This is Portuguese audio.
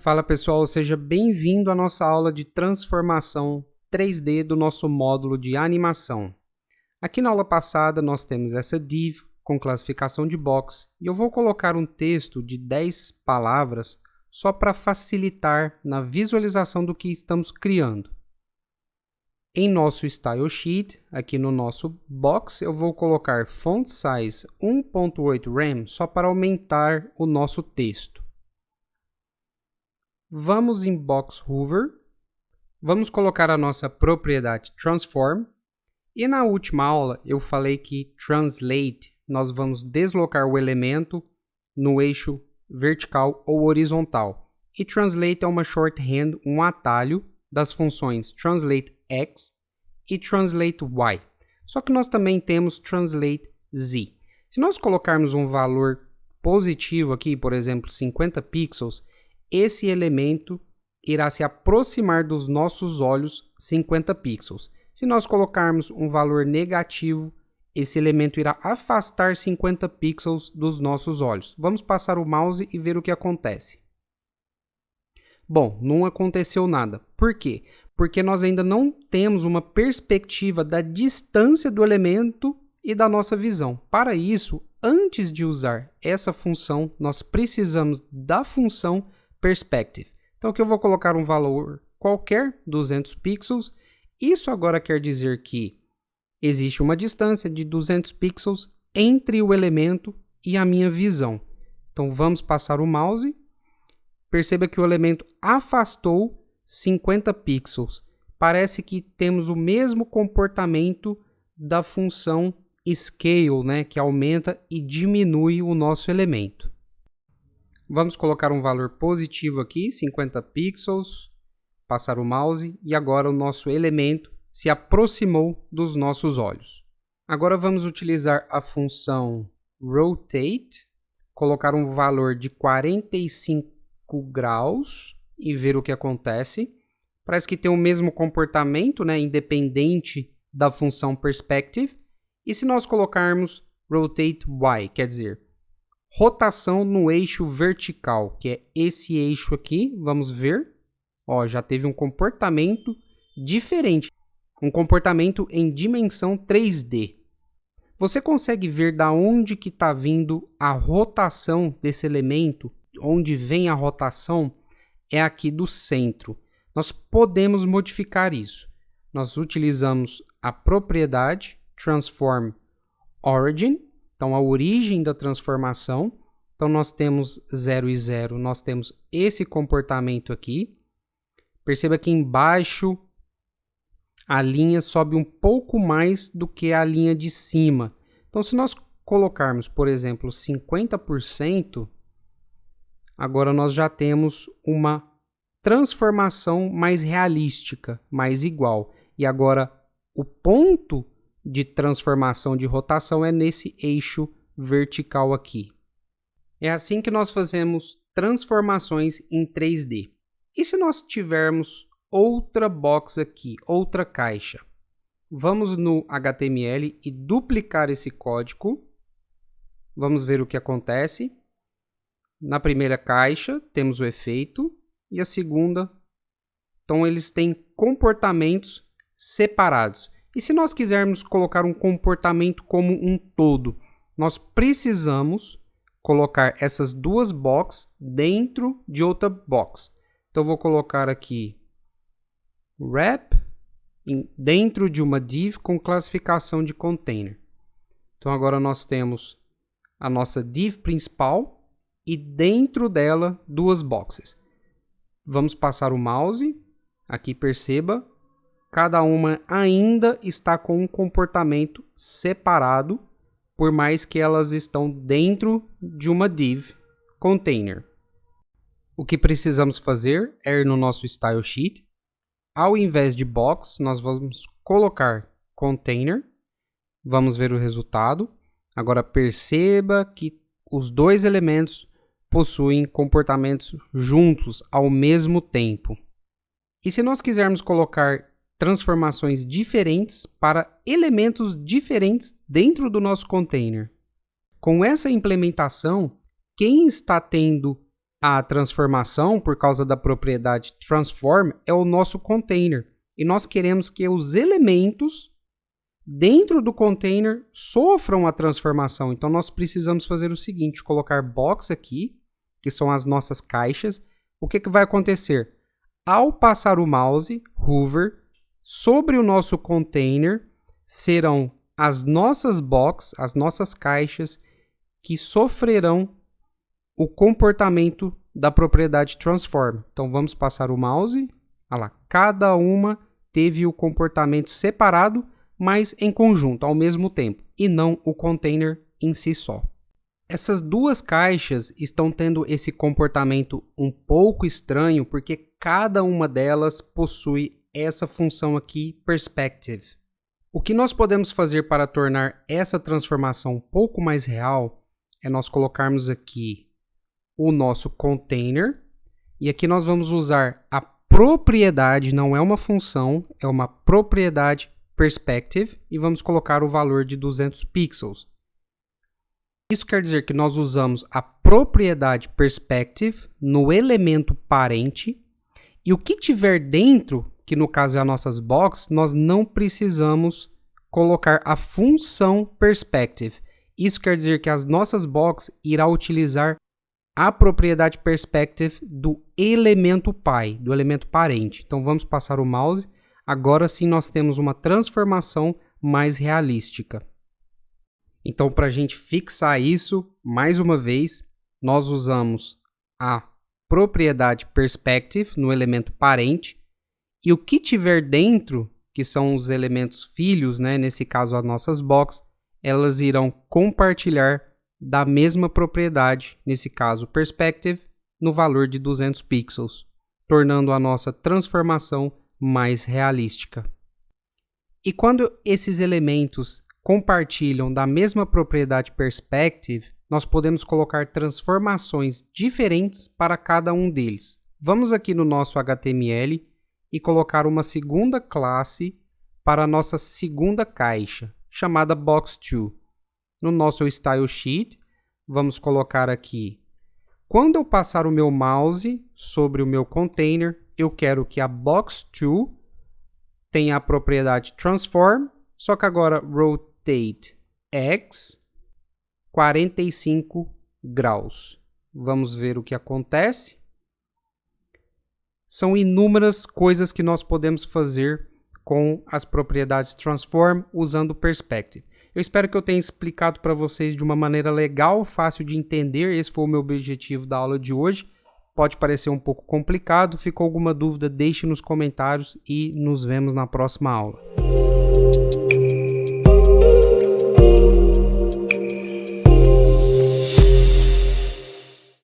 Fala pessoal, seja bem-vindo à nossa aula de transformação 3D do nosso módulo de animação. Aqui na aula passada nós temos essa div com classificação de box e eu vou colocar um texto de 10 palavras só para facilitar na visualização do que estamos criando. Em nosso Style Sheet, aqui no nosso box, eu vou colocar Font Size 1.8 rem só para aumentar o nosso texto. Vamos em Box Hover, vamos colocar a nossa propriedade Transform, e na última aula eu falei que Translate, nós vamos deslocar o elemento no eixo vertical ou horizontal. E Translate é uma shorthand, um atalho das funções Translate X e Translate Y. Só que nós também temos Translate Z. Se nós colocarmos um valor positivo aqui, por exemplo, 50 pixels, esse elemento irá se aproximar dos nossos olhos 50 pixels. Se nós colocarmos um valor negativo, esse elemento irá afastar 50 pixels dos nossos olhos. Vamos passar o mouse e ver o que acontece. Bom, não aconteceu nada. Por quê? Porque nós ainda não temos uma perspectiva da distância do elemento e da nossa visão. Para isso, antes de usar essa função, nós precisamos da função Perspective. Então aqui eu vou colocar um valor qualquer, 200 pixels. Isso agora quer dizer que existe uma distância de 200 pixels entre o elemento e a minha visão. Então vamos passar o mouse. Perceba que o elemento afastou 50 pixels. Parece que temos o mesmo comportamento da função Scale, né, que aumenta e diminui o nosso elemento. Vamos colocar um valor positivo aqui, 50 pixels, passar o mouse e agora o nosso elemento se aproximou dos nossos olhos. Agora vamos utilizar a função Rotate, colocar um valor de 45 graus e ver o que acontece. Parece que tem o mesmo comportamento, né, independente da função Perspective. E se nós colocarmos Rotate Y, quer dizer, rotação no eixo vertical, que é esse eixo aqui, vamos ver. Ó, já teve um comportamento diferente, um comportamento em dimensão 3D. Você consegue ver da onde que está vindo a rotação desse elemento? Onde vem a rotação é aqui do centro. Nós podemos modificar isso. Nós utilizamos a propriedade Transform Origin, então a origem da transformação. Então nós temos 0 e 0, nós temos esse comportamento aqui. Perceba que embaixo a linha sobe um pouco mais do que a linha de cima. Então se nós colocarmos, por exemplo, 50%, agora nós já temos uma transformação mais realística, mais igual. E agora o ponto de transformação de rotação é nesse eixo vertical aqui. É assim que nós fazemos transformações em 3D. E se nós tivermos outra box aqui, outra caixa? Vamos no HTML e duplicar esse código. Vamos ver o que acontece. Na primeira caixa temos o efeito e a segunda, então eles têm comportamentos separados. E se nós quisermos colocar um comportamento como um todo, nós precisamos colocar essas duas boxes dentro de outra box. Então eu vou colocar aqui wrap dentro de uma div com classificação de container. Então agora nós temos a nossa div principal e dentro dela duas boxes. Vamos passar o mouse, aqui perceba, cada uma ainda está com um comportamento separado, por mais que elas estão dentro de uma div container. O que precisamos fazer é ir no nosso Style Sheet. Ao invés de box, nós vamos colocar container. Vamos ver o resultado. Agora perceba que os dois elementos possuem comportamentos juntos ao mesmo tempo. E se nós quisermos colocar transformações diferentes para elementos diferentes dentro do nosso container? Com essa implementação, quem está tendo a transformação, por causa da propriedade transform, é o nosso container. E nós queremos que os elementos dentro do container sofram a transformação. Então, nós precisamos fazer o seguinte, colocar box aqui, que são as nossas caixas. O que vai acontecer? Ao passar o mouse, hover, sobre o nosso container, serão as nossas box, as nossas caixas, que sofrerão o comportamento da propriedade transform. Então, vamos passar o mouse. Olha lá, cada uma teve o comportamento separado, mas em conjunto, ao mesmo tempo, e não o container em si só. Essas duas caixas estão tendo esse comportamento um pouco estranho, porque cada uma delas possui essa função aqui, perspective. O que nós podemos fazer para tornar essa transformação um pouco mais real é nós colocarmos aqui o nosso container, e aqui nós vamos usar a propriedade, não é uma função, é uma propriedade perspective, e vamos colocar o valor de 200 pixels. Isso quer dizer que nós usamos a propriedade perspective no elemento parente, e o que tiver dentro, que no caso é as nossas boxes, nós não precisamos colocar a função perspective. Isso quer dizer que as nossas boxes irá utilizar a propriedade perspective do elemento pai, do elemento parente. Então vamos passar o mouse. Agora sim nós temos uma transformação mais realística. Então, para a gente fixar isso, mais uma vez, nós usamos a propriedade perspective no elemento parente, e o que tiver dentro, que são os elementos filhos, né, nesse caso as nossas boxes, elas irão compartilhar da mesma propriedade, nesse caso perspective, no valor de 200 pixels, tornando a nossa transformação mais realística. E quando esses elementos compartilham da mesma propriedade perspective, nós podemos colocar transformações diferentes para cada um deles. Vamos aqui no nosso HTML e colocar uma segunda classe para a nossa segunda caixa, chamada box2. No nosso style sheet, vamos colocar aqui, quando eu passar o meu mouse sobre o meu container, eu quero que a box2 tenha a propriedade transform, só que agora rotate x 45 graus. Vamos ver o que acontece. São inúmeras coisas que nós podemos fazer com as propriedades transform usando perspective. Eu espero que eu tenha explicado para vocês de uma maneira legal, fácil de entender. Esse foi o meu objetivo da aula de hoje. Pode parecer um pouco complicado. Ficou alguma dúvida? Deixe nos comentários e nos vemos na próxima aula.